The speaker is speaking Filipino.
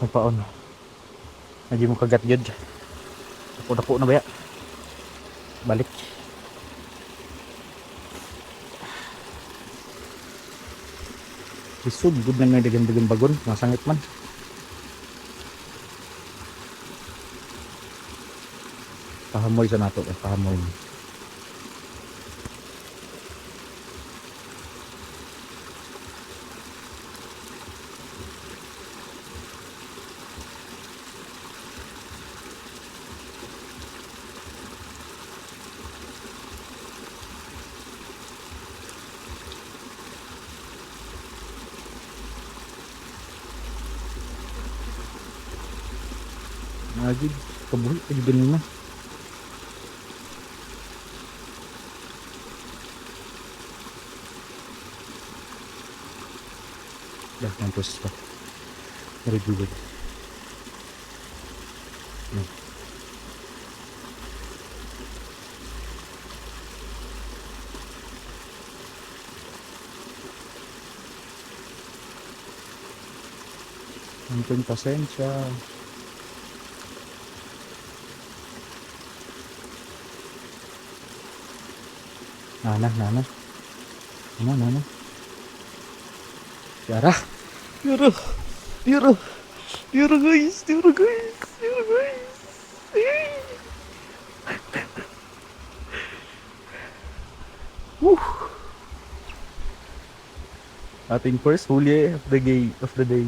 paon. Medyo mo kagat yun. Dapo-dapo na ba ya? Balik. Isod, good na may dagan-dagan bagon. Masangit man. Pahamoy sa nato. Pahamoy. Lagi kebuhi di benih mah. Dah mampus pak. Ngeri juga. Nih. Ampun pasensya. Nana. Tiara guys. Ating first huli of the day.